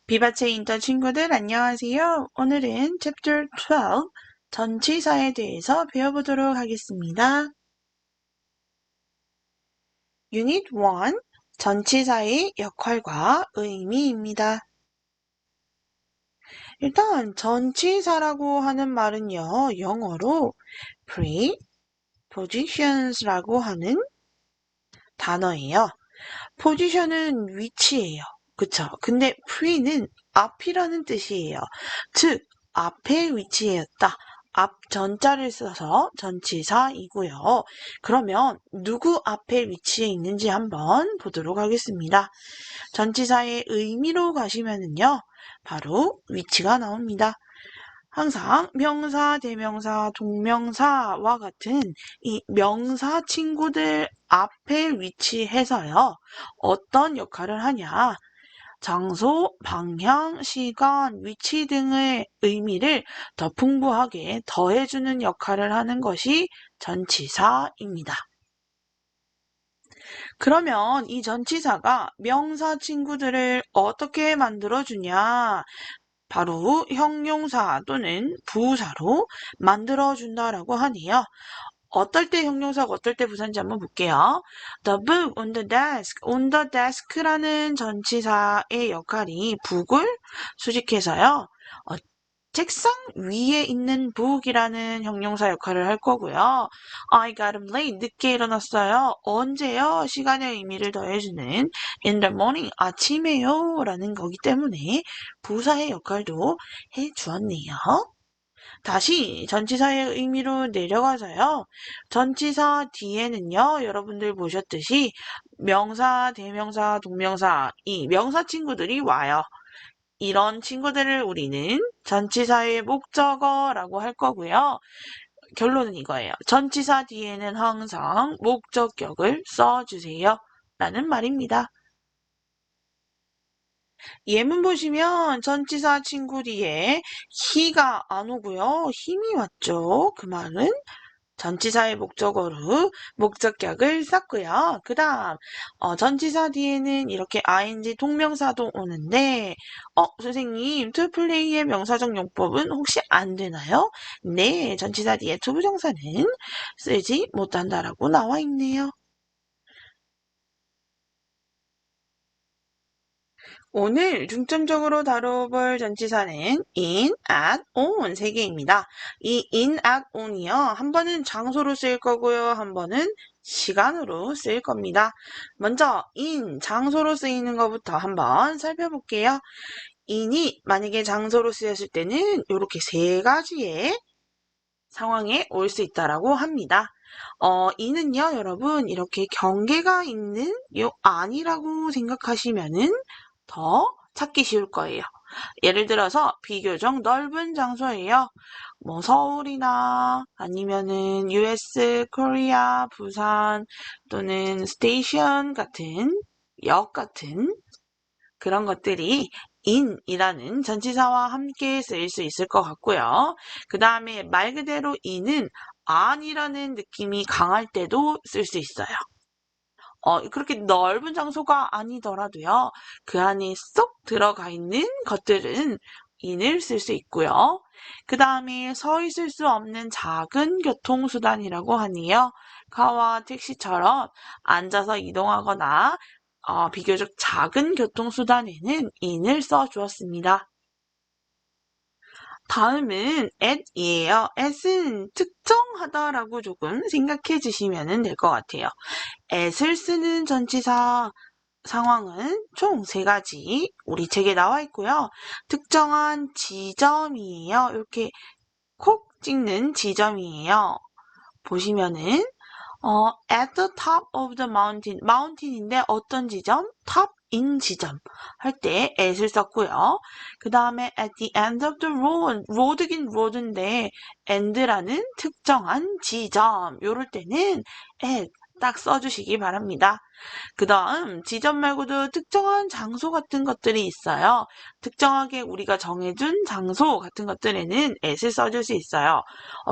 비바체 인터 친구들 안녕하세요. 오늘은 Chapter 12 전치사에 대해서 배워보도록 하겠습니다. Unit 1 전치사의 역할과 의미입니다. 일단 전치사라고 하는 말은요. 영어로 prepositions라고 하는 단어예요. position은 위치예요. 그쵸? 근데 pre는 앞이라는 뜻이에요. 즉, 앞에 위치했다. 앞 전자를 써서 전치사이고요. 그러면 누구 앞에 위치해 있는지 한번 보도록 하겠습니다. 전치사의 의미로 가시면은요. 바로 위치가 나옵니다. 항상 명사, 대명사, 동명사와 같은 이 명사 친구들 앞에 위치해서요. 어떤 역할을 하냐? 장소, 방향, 시간, 위치 등의 의미를 더 풍부하게 더해주는 역할을 하는 것이 전치사입니다. 그러면 이 전치사가 명사 친구들을 어떻게 만들어주냐? 바로 형용사 또는 부사로 만들어준다라고 하네요. 어떨 때 형용사가 어떨 때 부사인지 한번 볼게요. The book on the desk. on the desk라는 전치사의 역할이 book을 수식해서요. 책상 위에 있는 book이라는 형용사 역할을 할 거고요. I got up late. 늦게 일어났어요. 언제요? 시간의 의미를 더해주는 in the morning. 아침에요. 라는 거기 때문에 부사의 역할도 해주었네요. 다시 전치사의 의미로 내려가서요. 전치사 뒤에는요. 여러분들 보셨듯이 명사, 대명사, 동명사 이 명사 친구들이 와요. 이런 친구들을 우리는 전치사의 목적어라고 할 거고요. 결론은 이거예요. 전치사 뒤에는 항상 목적격을 써주세요. 라는 말입니다. 예문 보시면 전치사 친구 뒤에 he가 안 오고요. 힘이 왔죠. 그 말은 전치사의 목적어로 목적격을 썼고요. 그 다음 전치사 뒤에는 이렇게 ing 동명사도 오는데 선생님 to play의 명사적 용법은 혹시 안 되나요? 네, 전치사 뒤에 to 부정사는 쓰지 못한다라고 나와 있네요. 오늘 중점적으로 다뤄볼 전치사는 in, at, on 세 개입니다. 이 in, at, on이요. 한 번은 장소로 쓰일 거고요. 한 번은 시간으로 쓰일 겁니다. 먼저 in, 장소로 쓰이는 것부터 한번 살펴볼게요. in이 만약에 장소로 쓰였을 때는 이렇게 세 가지의 상황에 올 수 있다라고 합니다. in은요, 여러분, 이렇게 경계가 있는 요 안이라고 생각하시면은 더 찾기 쉬울 거예요. 예를 들어서 비교적 넓은 장소예요. 뭐 서울이나 아니면은 US, 코리아, 부산 또는 스테이션 같은 역 같은 그런 것들이 in이라는 전치사와 함께 쓰일 수 있을 것 같고요. 그 다음에 말 그대로 in은 안이라는 느낌이 강할 때도 쓸 수 있어요. 그렇게 넓은 장소가 아니더라도요. 그 안에 쏙 들어가 있는 것들은 in을 쓸 수 있고요. 그 다음에 서 있을 수 없는 작은 교통수단이라고 하네요. 카와 택시처럼 앉아서 이동하거나 비교적 작은 교통수단에는 in을 써주었습니다. 다음은 at이에요. at은 특정하다라고 조금 생각해 주시면 될 것 같아요. at을 쓰는 전치사 상황은 총 세 가지 우리 책에 나와 있고요. 특정한 지점이에요. 이렇게 콕 찍는 지점이에요. 보시면은 at the top of the mountain, mountain인데 어떤 지점? top인 지점 할 때 at을 썼고요. 그 다음에 at the end of the road, road긴 road인데 end라는 특정한 지점 요럴 때는 at 딱 써주시기 바랍니다. 그 다음 지점 말고도 특정한 장소 같은 것들이 있어요. 특정하게 우리가 정해준 장소 같은 것들에는 at을 써줄 수 있어요.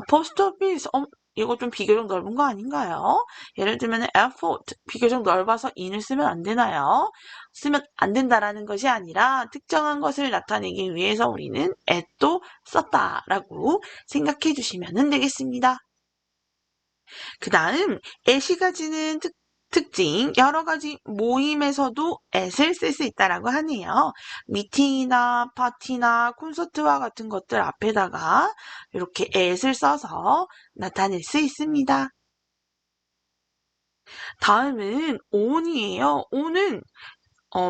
포스트 오피스 이거 좀 비교적 넓은 거 아닌가요? 예를 들면 effort, 비교적 넓어서 in을 쓰면 안 되나요? 쓰면 안 된다라는 것이 아니라 특정한 것을 나타내기 위해서 우리는 at도 썼다라고 생각해 주시면 되겠습니다. 그 다음 at이 가지는 특징, 여러 가지 모임에서도 at을 쓸 수 있다라고 하네요. 미팅이나 파티나 콘서트와 같은 것들 앞에다가 이렇게 at을 써서 나타낼 수 있습니다. 다음은 on이에요. on은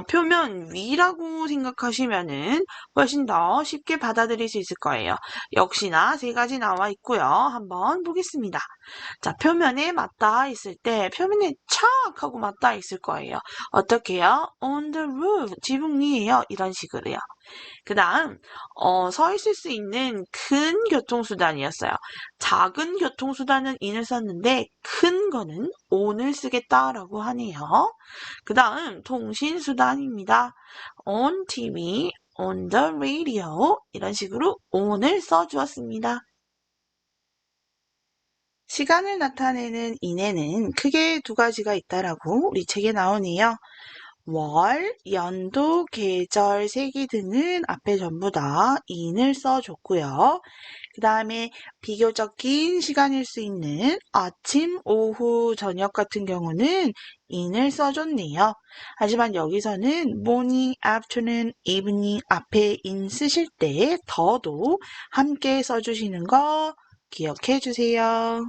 표면 위라고 생각하시면은 훨씬 더 쉽게 받아들일 수 있을 거예요. 역시나 세 가지 나와 있고요. 한번 보겠습니다. 자, 표면에 맞닿아 있을 때 표면에 착 하고 맞닿아 있을 거예요. 어떻게요? On the roof, 지붕 위에요. 이런 식으로요. 그 다음 서 있을 수 있는 큰 교통수단이었어요. 작은 교통수단은 in을 썼는데 큰 거는 on을 쓰겠다라고 하네요. 그 다음 통신수단입니다. on TV, on the radio 이런 식으로 on을 써주었습니다. 시간을 나타내는 in에는 크게 두 가지가 있다라고 우리 책에 나오네요. 월, 연도, 계절, 세기 등은 앞에 전부 다 in을 써줬고요. 그 다음에 비교적 긴 시간일 수 있는 아침, 오후, 저녁 같은 경우는 in을 써줬네요. 하지만 여기서는 morning, afternoon, evening 앞에 in 쓰실 때 더도 함께 써주시는 거 기억해 주세요.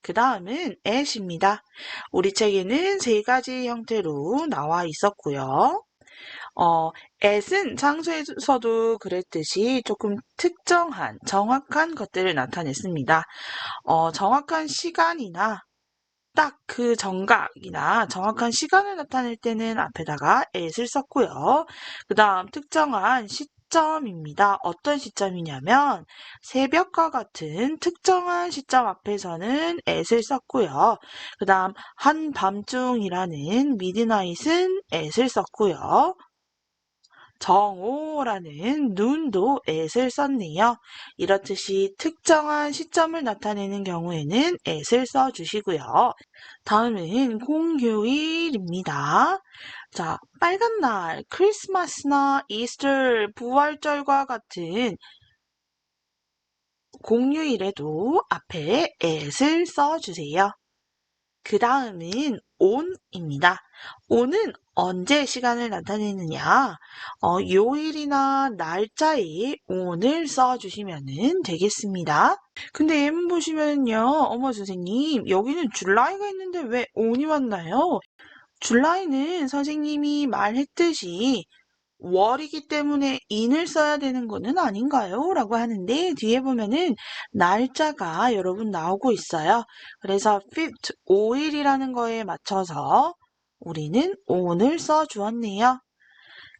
그 다음은 at입니다. 우리 책에는 세 가지 형태로 나와 있었고요. at은 장소에서도 그랬듯이 조금 특정한, 정확한 것들을 나타냈습니다. 정확한 시간이나 딱 그 정각이나 정확한 시간을 나타낼 때는 앞에다가 at을 썼고요. 그 다음 특정한 시점입니다. 어떤 시점이냐면 새벽과 같은 특정한 시점 앞에서는 at을 썼고요. 그 다음 한밤중이라는 midnight은 at을 썼고요. 정오라는 눈도 at을 썼네요. 이렇듯이 특정한 시점을 나타내는 경우에는 at을 써주시고요. 다음은 공휴일입니다. 자, 빨간 날, 크리스마스나 이스터, 부활절과 같은 공휴일에도 앞에 at을 써주세요. 그 다음은 on입니다. on은 언제 시간을 나타내느냐? 요일이나 날짜에 on을 써주시면 되겠습니다. 근데 예문 보시면요. 어머 선생님, 여기는 줄라이가 있는데 왜 on이 왔나요? 줄라이는 선생님이 말했듯이 월이기 때문에 in을 써야 되는 거는 아닌가요? 라고 하는데 뒤에 보면은 날짜가 여러분 나오고 있어요. 그래서 5th, 5일이라는 거에 맞춰서 우리는 on을 써주었네요.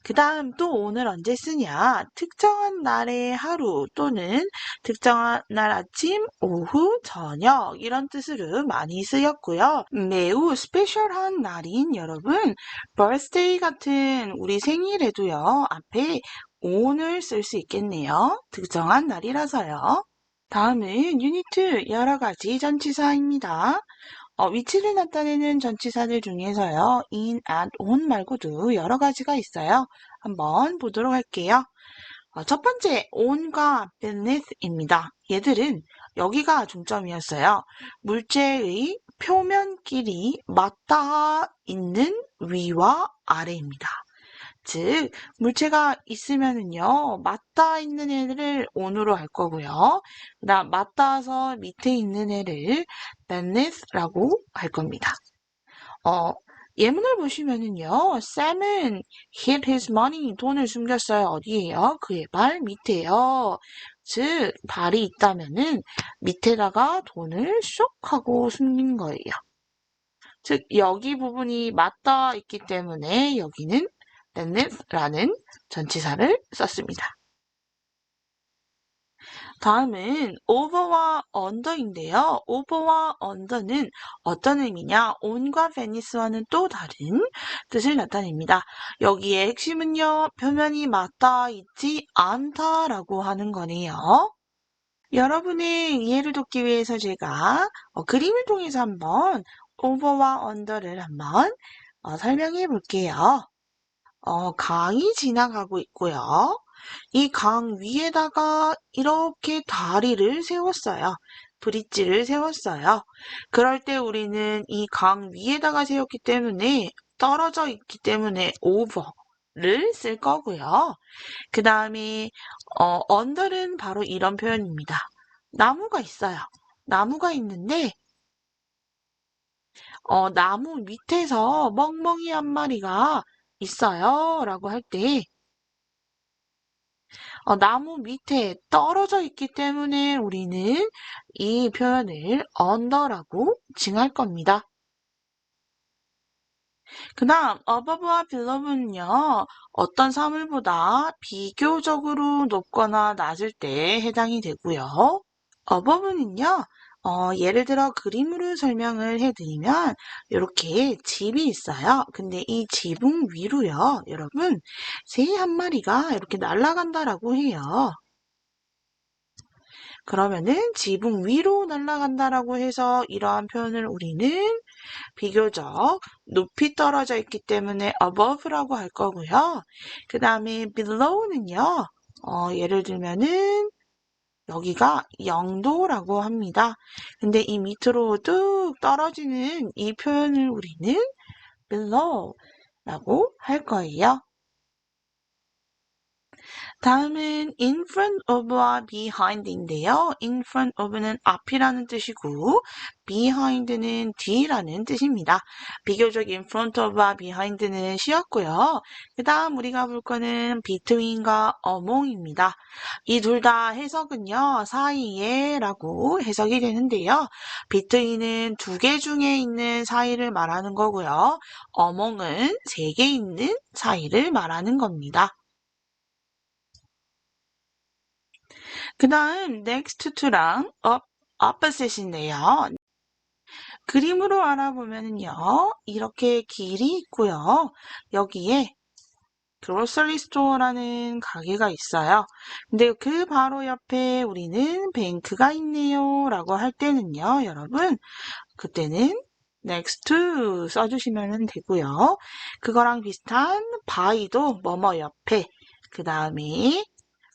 그 다음 또 on을 언제 쓰냐? 특정한 날의 하루 또는 특정한 날 아침, 오후, 저녁 이런 뜻으로 많이 쓰였고요. 매우 스페셜한 날인 여러분, birthday 같은 우리 생일에도요. 앞에 on을 쓸 수 있겠네요. 특정한 날이라서요. 다음은 유니트 여러 가지 전치사입니다. 위치를 나타내는 전치사들 중에서요. in, at, on 말고도 여러 가지가 있어요. 한번 보도록 할게요. 첫 번째, on과 beneath입니다. 얘들은 여기가 중점이었어요. 물체의 표면끼리 맞닿아 있는 위와 아래입니다. 즉, 물체가 있으면은요, 맞닿아 있는 애를 on으로 할 거고요. 그 다음, 맞닿아서 밑에 있는 애를 beneath라고 할 겁니다. 예문을 보시면은요, Sam은 hid his money, 돈을 숨겼어요. 어디에요? 그의 발 밑에요. 즉, 발이 있다면은 밑에다가 돈을 쏙 하고 숨긴 거예요. 즉, 여기 부분이 맞닿아 있기 때문에 여기는 beneath라는 전치사를 썼습니다. 다음은 over와 under인데요. over와 under는 어떤 의미냐? on과 beneath와는 또 다른 뜻을 나타냅니다. 여기에 핵심은요. 표면이 맞닿아 있지 않다라고 하는 거네요. 여러분의 이해를 돕기 위해서 제가 그림을 통해서 한번 over와 under를 한번 설명해 볼게요. 강이 지나가고 있고요. 이 강 위에다가 이렇게 다리를 세웠어요. 브릿지를 세웠어요. 그럴 때 우리는 이 강 위에다가 세웠기 때문에 떨어져 있기 때문에 over를 쓸 거고요. 그 다음에 under는 바로 이런 표현입니다. 나무가 있어요. 나무가 있는데 나무 밑에서 멍멍이 한 마리가 있어요. 라고 할 때, 나무 밑에 떨어져 있기 때문에 우리는 이 표현을 under라고 칭할 겁니다. 그 다음, above와 below는요, 어떤 사물보다 비교적으로 높거나 낮을 때 해당이 되고요. 어버브는요, 예를 들어 그림으로 설명을 해드리면 이렇게 집이 있어요. 근데 이 지붕 위로요, 여러분, 새 한 마리가 이렇게 날아간다라고 해요. 그러면은 지붕 위로 날아간다라고 해서 이러한 표현을 우리는 비교적 높이 떨어져 있기 때문에 above라고 할 거고요. 그 다음에 below는요, 예를 들면은 여기가 0도라고 합니다. 근데 이 밑으로 뚝 떨어지는 이 표현을 우리는 below라고 할 거예요. 다음은 in front of와 behind인데요. in front of는 앞이라는 뜻이고 behind는 뒤라는 뜻입니다. 비교적 in front of와 behind는 쉬웠고요. 그 다음 우리가 볼 거는 between과 among입니다. 이 둘 다 해석은요. 사이에 라고 해석이 되는데요. between은 두 개 중에 있는 사이를 말하는 거고요. among은 세 개 있는 사이를 말하는 겁니다. 그 다음 next to랑 opposite인데요. 그림으로 알아보면요. 이렇게 길이 있고요. 여기에 grocery store라는 가게가 있어요. 근데 그 바로 옆에 우리는 뱅크가 있네요. 라고 할 때는요. 여러분, 그때는 next to 써주시면 되고요. 그거랑 비슷한 by도 뭐뭐 옆에, 그 다음에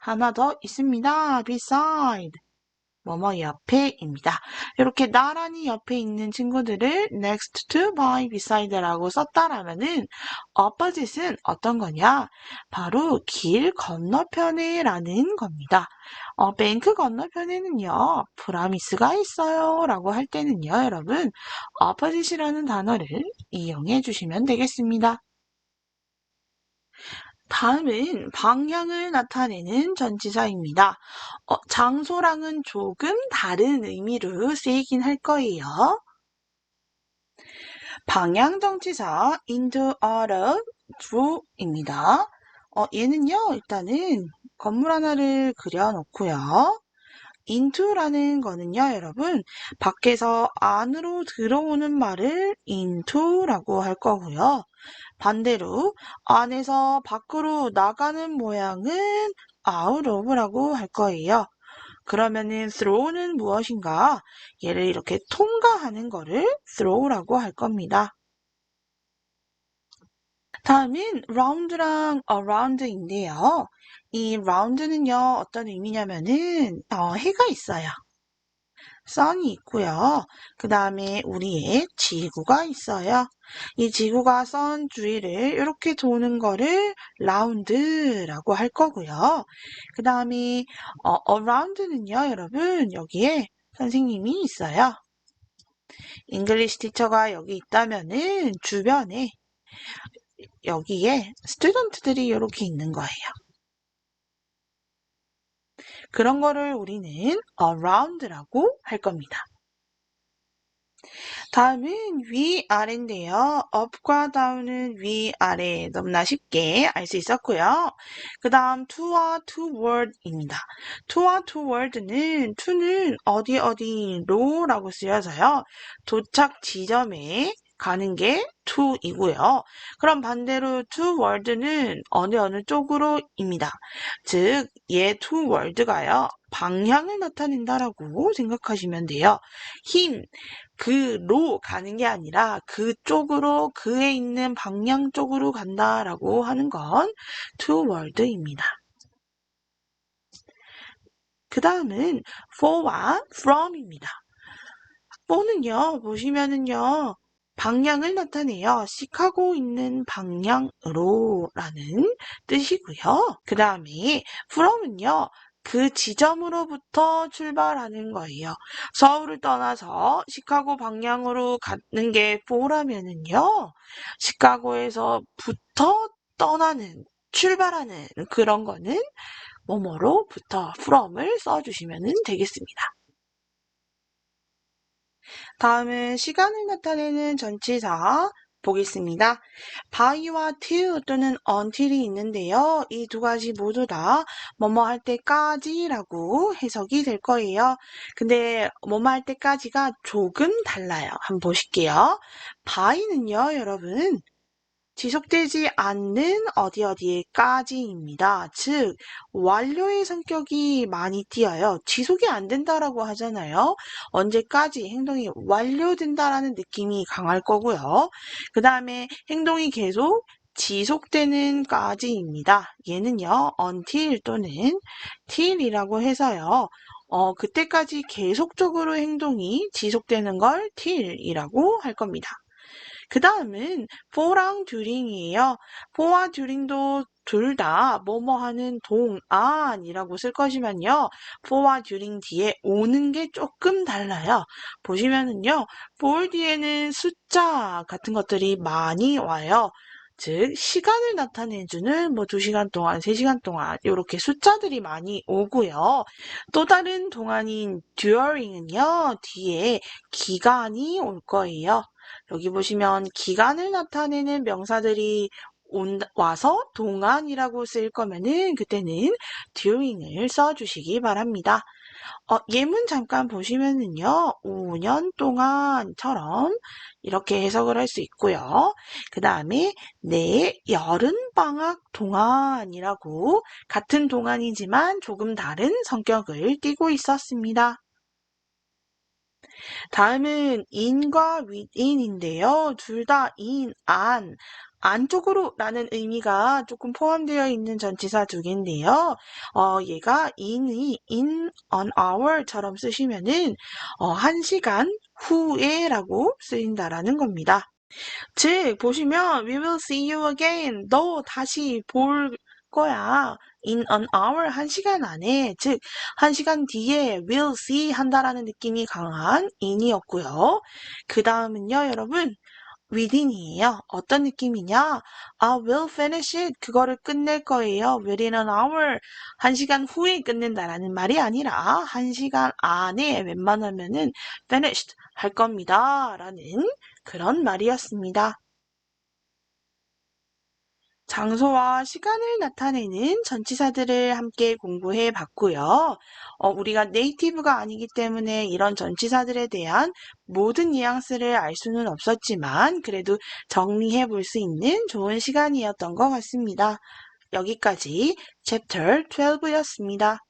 하나 더 있습니다. beside. 뭐뭐 옆에입니다. 이렇게 나란히 옆에 있는 친구들을 next to, by, beside라고 썼다라면은 opposite은 어떤 거냐? 바로 길 건너편에 라는 겁니다. 뱅크 건너편에는요, 프라미스가 있어요 라고 할 때는요, 여러분, opposite이라는 단어를 이용해 주시면 되겠습니다. 다음은 방향을 나타내는 전치사입니다. 장소랑은 조금 다른 의미로 쓰이긴 할 거예요. 방향 전치사 into, out of, through입니다. 얘는요, 일단은 건물 하나를 그려놓고요. into라는 거는요, 여러분, 밖에서 안으로 들어오는 말을 into라고 할 거고요. 반대로 안에서 밖으로 나가는 모양은 out of라고 할 거예요. 그러면은 throw는 무엇인가? 얘를 이렇게 통과하는 거를 throw라고 할 겁니다. 다음은 round랑 around인데요. 이 round는요, 어떤 의미냐면은 해가 있어요. sun이 있고요. 그 다음에 우리의 지구가 있어요. 이 지구가 선 주위를 이렇게 도는 거를 라운드라고 할 거고요. 그 다음에 around는요, 여러분 여기에 선생님이 있어요. 잉글리시 티처가 여기 있다면은 주변에 여기에 스튜던트들이 이렇게 있는 거예요. 그런 거를 우리는 around라고 할 겁니다. 다음은 위아래인데요. up과 down은 위아래 너무나 쉽게 알 수 있었고요. 그 다음 to와 toward입니다. to와 toward는 to는 어디로라고 쓰여서요. 도착 지점에 가는 게 to이고요. 그럼 반대로 toward는 어느 쪽으로입니다. 즉, 얘 toward가요. 방향을 나타낸다라고 생각하시면 돼요. 그로 가는 게 아니라 그쪽으로, 그에 있는 방향 쪽으로 간다라고 하는 건 toward입니다. 그 다음은 for와 from입니다. for는요, 보시면은요, 방향을 나타내요. 시카고 있는 방향으로 라는 뜻이고요. 그 다음에 from은요, 그 지점으로부터 출발하는 거예요. 서울을 떠나서 시카고 방향으로 가는 게 for라면은요, 시카고에서부터 떠나는, 출발하는 그런 거는 뭐뭐로부터 from을 써주시면 되겠습니다. 다음은 시간을 나타내는 전치사 보겠습니다. by와 till 또는 until이 있는데요. 이 두 가지 모두 다 뭐뭐 할 때까지라고 해석이 될 거예요. 근데 뭐뭐 할 때까지가 조금 달라요. 한번 보실게요. by는요, 여러분, 지속되지 않는 어디에까지입니다. 즉, 완료의 성격이 많이 띄어요. 지속이 안 된다라고 하잖아요. 언제까지 행동이 완료된다라는 느낌이 강할 거고요. 그 다음에 행동이 계속 지속되는 까지입니다. 얘는요, until 또는 till이라고 해서요. 그때까지 계속적으로 행동이 지속되는 걸 till이라고 할 겁니다. 그 다음은 for랑 during이에요. for와 during도 둘 다 뭐뭐 하는 동안이라고 쓸 것이면요. for와 during 뒤에 오는 게 조금 달라요. 보시면은요. for 뒤에는 숫자 같은 것들이 많이 와요. 즉, 시간을 나타내주는 뭐 2시간 동안, 3시간 동안 이렇게 숫자들이 많이 오고요. 또 다른 동안인 during은요. 뒤에 기간이 올 거예요. 여기 보시면 기간을 나타내는 명사들이 와서 동안이라고 쓸 거면은 그때는 during을 써주시기 바랍니다. 예문 잠깐 보시면은요, 5년 동안처럼 이렇게 해석을 할 수 있고요. 그 다음에 내 여름방학 동안이라고 같은 동안이지만 조금 다른 성격을 띠고 있었습니다. 다음은 in과 within인데요. 둘 다 in, 안쪽으로 라는 의미가 조금 포함되어 있는 전치사 두 개인데요. 얘가 in이 in an hour처럼 쓰시면은 1시간 후에 라고 쓰인다라는 겁니다. 즉, 보시면 we will see you again. 너 다시 볼 거야. in an hour, 1시간 안에, 즉 1시간 뒤에 will see 한다라는 느낌이 강한 in이었고요. 그 다음은요, 여러분, within이에요. 어떤 느낌이냐? I will finish it. 그거를 끝낼 거예요. within an hour. 1시간 후에 끝낸다라는 말이 아니라 1시간 안에 웬만하면은 finished 할 겁니다. 라는 그런 말이었습니다. 장소와 시간을 나타내는 전치사들을 함께 공부해 봤고요. 우리가 네이티브가 아니기 때문에 이런 전치사들에 대한 모든 뉘앙스를 알 수는 없었지만 그래도 정리해 볼 수 있는 좋은 시간이었던 것 같습니다. 여기까지 챕터 12였습니다.